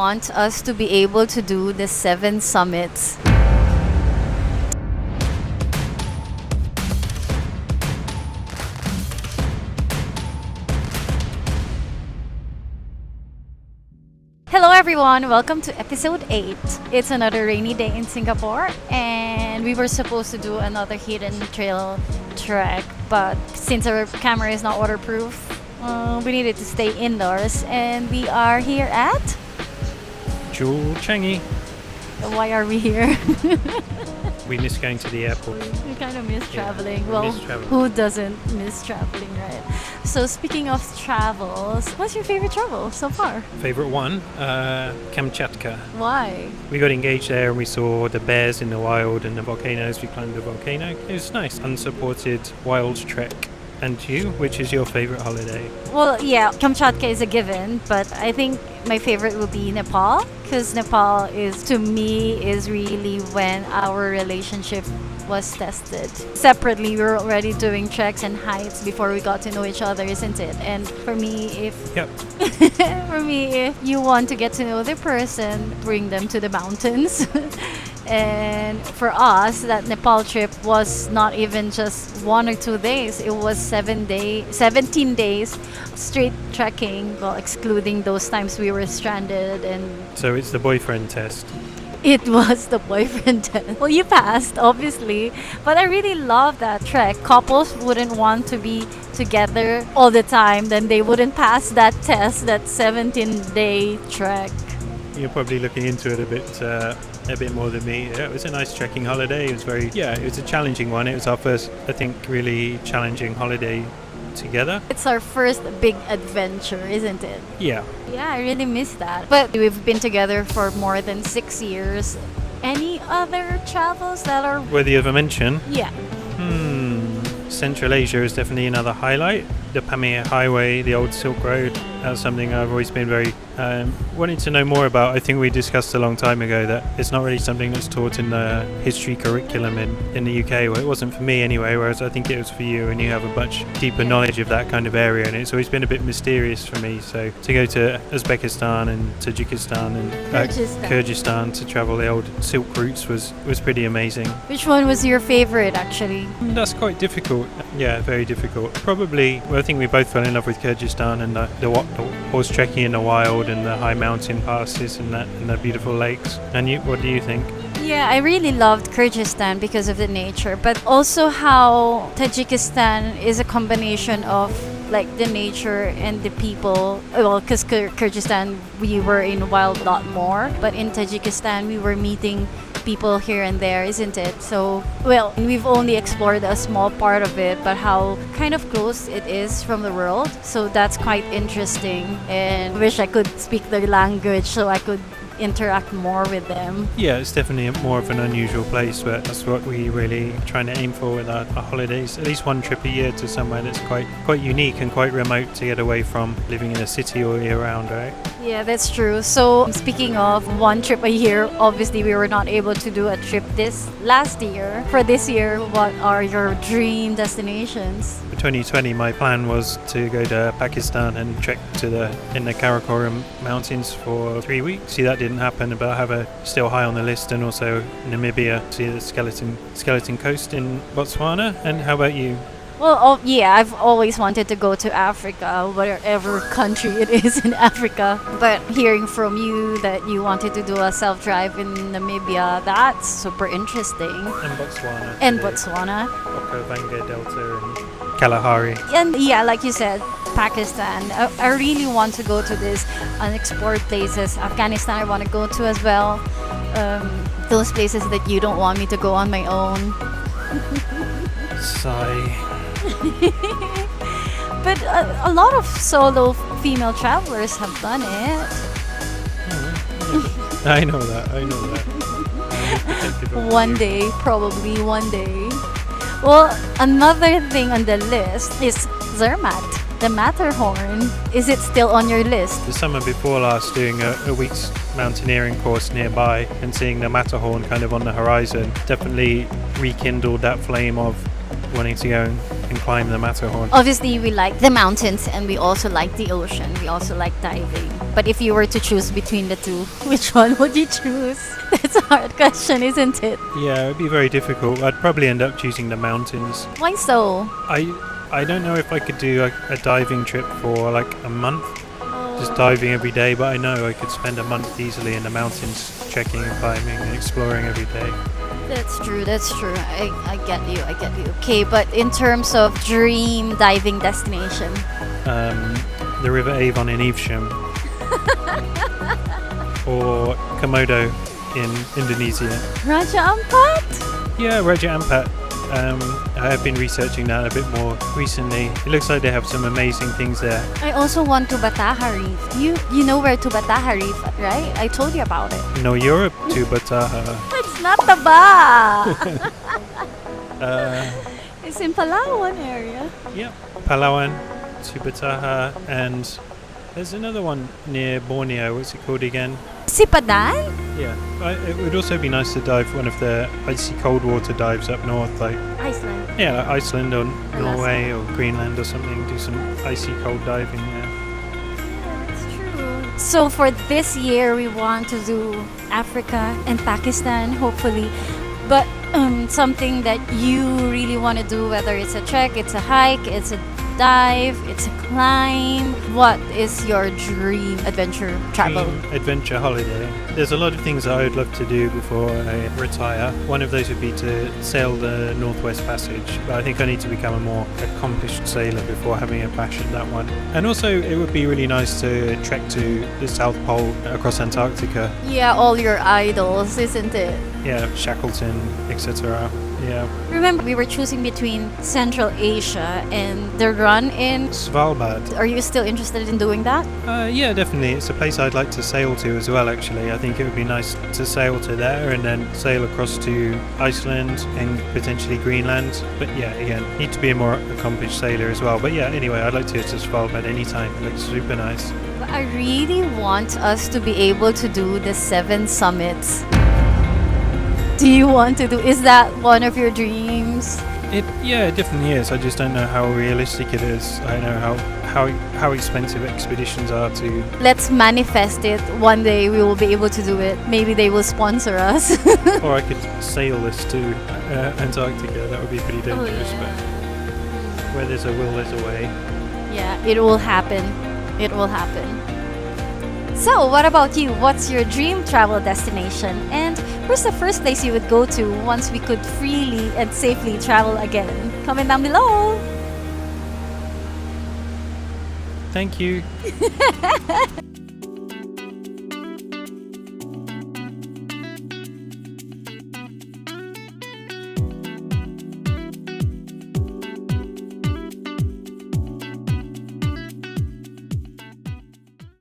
Want us to be able to do the 7 summits. Hello everyone, welcome to episode 8. It's another rainy day in Singapore and we were supposed to do another hidden trail trek, but since our camera is not waterproof, we needed to stay indoors and we are here at... JEWEL Changi. Why are we here? We miss going to the airport. We kind of miss traveling. we Well, miss traveling. who doesn't miss traveling, right? So speaking of travels, what's your favorite travel so far? Favorite one, Kamchatka. Why? We got engaged there and we saw the bears in the wild and the volcanoes. We climbed the volcano. It was nice, unsupported wild trek. And you, which is your favorite holiday? Well, yeah, Kamchatka is a given, but I think my favorite would be Nepal, because Nepal is, to me, is really when our relationship was tested. Separately, we were already doing treks and hikes before we got to know each other, isn't it? And for me, if if you want to get to know the person, bring them to the mountains. And for us, that Nepal trip was not even just 1 or 2 days. It was 17 days straight trekking, well, excluding those times we were stranded. And So it's the boyfriend test. it was the boyfriend test. Well, you passed, obviously. But I really love that trek. Couples wouldn't want to be together all the time, then they wouldn't pass that test, that 17-day trek. You're probably looking into it a bit more than me. Yeah, it was a nice trekking holiday. It was a challenging one. It was our first, I think, really challenging holiday together. It's our first big adventure, isn't it? Yeah. Yeah, I really miss that. But we've been together for more than 6 years. Any other travels that are... Worthy of a mention? Yeah. Central Asia is definitely another highlight. The Pamir Highway, the old Silk Road, that's something I've always been very wanting to know more about. I think we discussed a long time ago that it's not really something that's taught in the history curriculum in the UK. Well, it wasn't for me anyway, whereas I think it was for you, and you have a much deeper knowledge of that kind of area, and it's always been a bit mysterious for me. So to go to Uzbekistan and Tajikistan and Kyrgyzstan to travel the old silk routes was pretty amazing. Which one was your favorite, actually? That's quite difficult. Yeah, very difficult. Probably, well, I think we both fell in love with Kyrgyzstan and the horse trekking in the wild and the high mountain passes and the beautiful lakes. And you, what do you think? Yeah, I really loved Kyrgyzstan because of the nature, but also how Tajikistan is a combination of like the nature and the people. Well, because Kyrgyzstan we were in wild a lot more, but in Tajikistan we were meeting people here and there, isn't it? So, well, we've only explored a small part of it, but how kind of close it is from the world. So that's quite interesting, and I wish I could speak their language so I could interact more with them. Yeah, it's definitely more of an unusual place, but that's what we really trying to aim for with our holidays. At least one trip a year to somewhere that's quite unique and quite remote to get away from living in a city all year round, right? Yeah, that's true. So speaking of one trip a year, obviously we were not able to do a trip this last year. For this year, what are your dream destinations? For 2020, my plan was to go to Pakistan and trek in the Karakoram Mountains for 3 weeks. See, that didn't happen, but I have still high on the list, and also Namibia, see the skeleton coast in Botswana. And how about you? Well, yeah, I've always wanted to go to Africa, whatever country it is in Africa. But hearing from you that you wanted to do a self-drive in Namibia, that's super interesting. And Botswana. And Botswana. Okavango Delta and Kalahari. And yeah, like you said, Pakistan. I really want to go to these unexplored places. Afghanistan I want to go to as well. Those places that you don't want me to go on my own. Sigh. But a lot of solo female travelers have done it. I know that. One day, probably one day. Well, another thing on the list is Zermatt, the Matterhorn. Is it still on your list? The summer before last, doing a week's mountaineering course nearby and seeing the Matterhorn kind of on the horizon definitely rekindled that flame of wanting to go and climb the Matterhorn. Obviously, we like the mountains and we also like the ocean. We also like diving. But if you were to choose between the two, which one would you choose? That's a hard question, isn't it? Yeah, it'd be very difficult. I'd probably end up choosing the mountains. Why so? I don't know if I could do a diving trip for like a month, just diving every day, but I know I could spend a month easily in the mountains, trekking and climbing and exploring every day. That's true, that's true. I get you, I get you. Okay, but in terms of dream diving destination, The River Avon in Evesham, or Komodo in Indonesia. Raja Ampat? Yeah, Raja Ampat. I have been researching that a bit more recently. It looks like they have some amazing things there. I also want to Bataha Reef. You know where to Bataha Reef, right? I told you about it. No, Europe to Bataha. It's not Taba! It's in Palawan area. Yeah, Palawan to Bataha, and there's another one near Borneo. What's it called again? Sipadan? Yeah, it would also be nice to dive one of the icy cold water dives up north, like Iceland. like Iceland or Alaska. Norway or Greenland or something. Do some icy cold diving there. That's true. So for this year, we want to do Africa and Pakistan, hopefully. But something that you really want to do, whether it's a trek, it's a hike, it's a dive, it's a climb. What is your dream adventure travel? Dream adventure holiday. There's a lot of things that I would love to do before I retire. One of those would be to sail the Northwest Passage, but I think I need to become a more accomplished sailor before having a bash at that one. And also, it would be really nice to trek to the South Pole across Antarctica. Yeah, all your idols, isn't it? Yeah, Shackleton, etc. Yeah. Remember, we were choosing between Central Asia and the run in. Svalbard. Are you still interested in doing that? Yeah, definitely. It's a place I'd like to sail to as well, actually. I think it would be nice to sail to there and then sail across to Iceland and potentially Greenland. But yeah, again, need to be a more accomplished sailor as well. But yeah, anyway, I'd like to go to Svalbard anytime. It looks super nice. But I really want us to be able to do the 7 summits. Do you want to do? Is that one of your dreams? It definitely is. I just don't know how realistic it is. I don't know how expensive expeditions are to. Let's manifest it. One day we will be able to do it. Maybe they will sponsor us. Or I could sail this to Antarctica. That would be pretty dangerous, but where there's a will, there's a way. Yeah, it will happen. It will happen. So, what about you? What's your dream travel destination? And where's the first place you would go to once we could freely and safely travel again? Comment down below. Thank you.